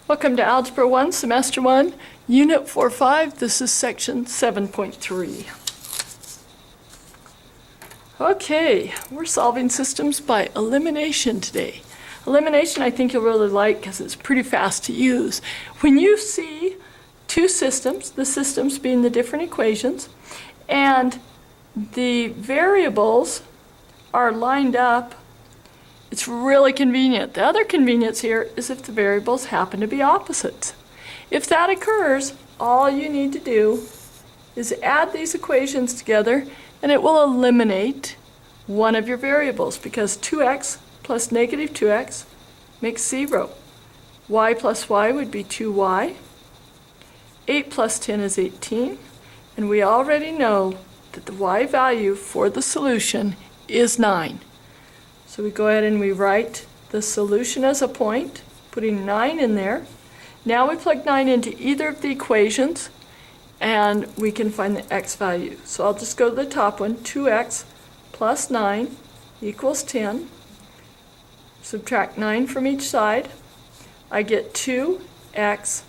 Welcome to Algebra 1, Semester 1, Unit 4.5. This is Section 7.3. Okay, we're solving systems by elimination today. Elimination I think you'll really like because it's pretty fast to use. When you see two systems, the systems being the different equations, and the variables are lined up, it's really convenient. The other convenience here is if the variables happen to be opposites. If that occurs, all you need to do is add these equations together and it will eliminate one of your variables because 2x plus negative 2x makes 0. Y plus y would be 2y. 8 plus 10 is 18. And we already know that the y value for the solution is 9. So we go ahead and we write the solution as a point, putting 9 in there. Now we plug 9 into either of the equations, and we can find the x value. So I'll just go to the top one, 2x plus 9 equals 10. Subtract 9 from each side. I get 2x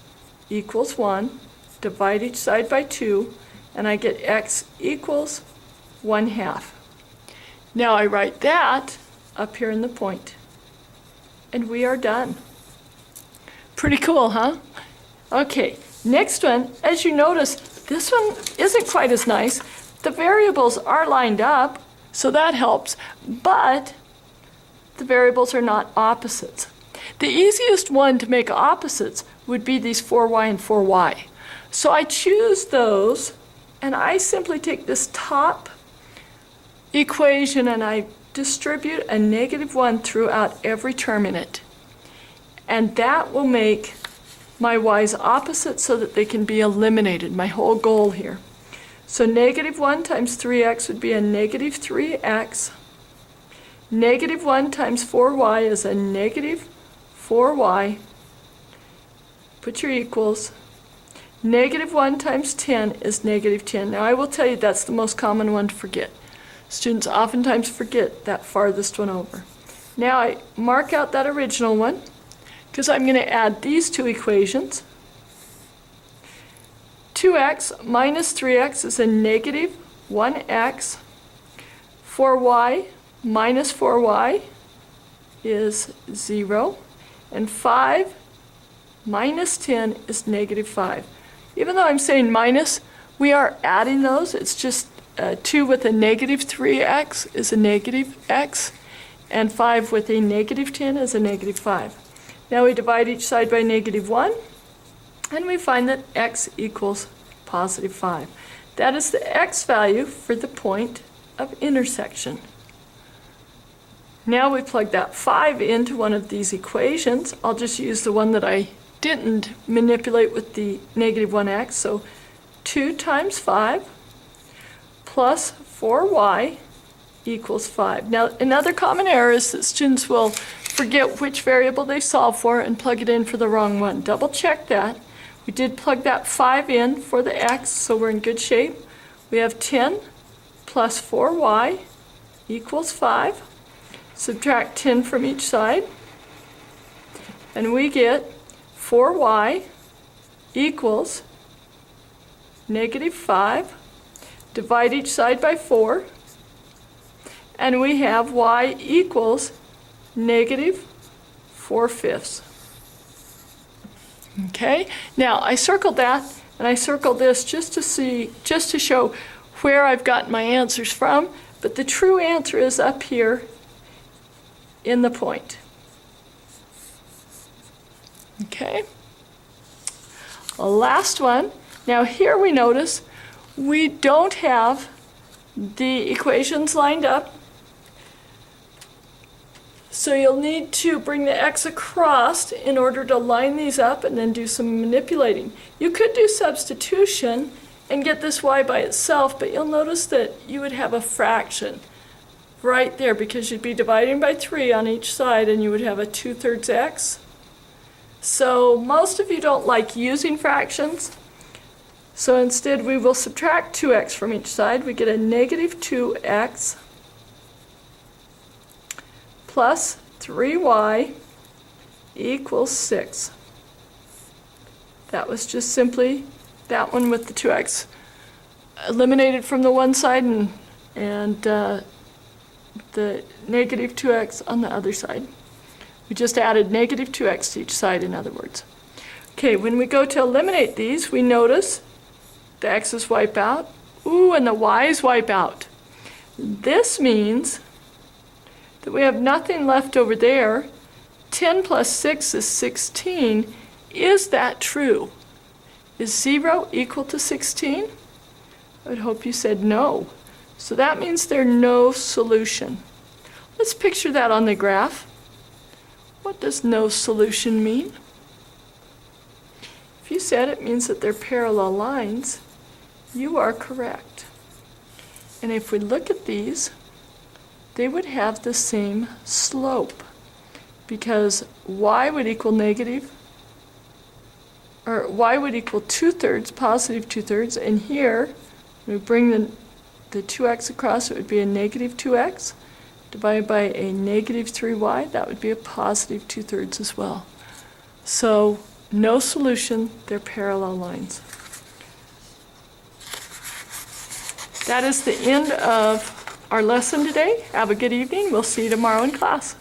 equals 1. Divide each side by 2, and I get x equals 1/2. Now I write that up here in the point. And we are done. Pretty cool, huh? Okay, next one, as you notice, this one isn't quite as nice. The variables are lined up, so that helps, but the variables are not opposites. The easiest one to make opposites would be these 4y and 4y. So I choose those, and I simply take this top equation and I distribute a -1 throughout every term in it. And that will make my y's opposite so that they can be eliminated, my whole goal here. So -1 times 3x would be a -3x. -1 times 4y is a -4y. Put your equals. -1 times 10 is -10. Now I will tell you that's the most common one to forget. Students oftentimes forget that farthest one over. Now I mark out that original one because I'm going to add these two equations. 2x minus 3x is a -1x. 4y minus 4y is 0. And 5 minus 10 is -5. Even though I'm saying minus, we are adding those. It's just 2 with a -3x is a -x, and 5 with a -10 is a -5. Now we divide each side by -1, and we find that x equals +5. That is the x value for the point of intersection. Now we plug that 5 into one of these equations. I'll just use the one that I didn't manipulate with the -1x, so 2 times 5 plus 4y equals 5. Now, another common error is that students will forget which variable they solve for and plug it in for the wrong one. Double check that. We did plug that 5 in for the x, so we're in good shape. We have 10 plus 4y equals 5. Subtract 10 from each side, and we get 4y equals -5. Divide each side by 4, and we have y equals -4/5. Okay, now I circled that, and I circled this just to show where I've gotten my answers from, but the true answer is up here in the point. Okay, last one. Now here we notice we don't have the equations lined up, so you'll need to bring the x across in order to line these up and then do some manipulating. You could do substitution and get this y by itself, but you'll notice that you would have a fraction right there because you'd be dividing by 3 on each side and you would have a 2/3 x. So most of you don't like using fractions. So instead we will subtract 2x from each side. We get a -2x plus 3y equals 6. That was just simply that one with the 2x eliminated from the one side and the negative 2x on the other side. We just added negative 2x to each side, in other words. Okay, when we go to eliminate these, we notice the x's wipe out. Ooh, and the y's wipe out. This means that we have nothing left over there. 10 plus 6 is 16. Is that true? Is 0 equal to 16? I would hope you said no. So that means there's no solution. Let's picture that on the graph. What does no solution mean? If you said it means that they're parallel lines, you are correct. And if we look at these, they would have the same slope because y would equal negative, or y would equal 2/3, positive 2/3, and here, we bring the 2x across, it would be a negative 2x, divided by a negative 3y, that would be a positive 2/3 as well. So, no solution, they're parallel lines. That is the end of our lesson today. Have a good evening. We'll see you tomorrow in class.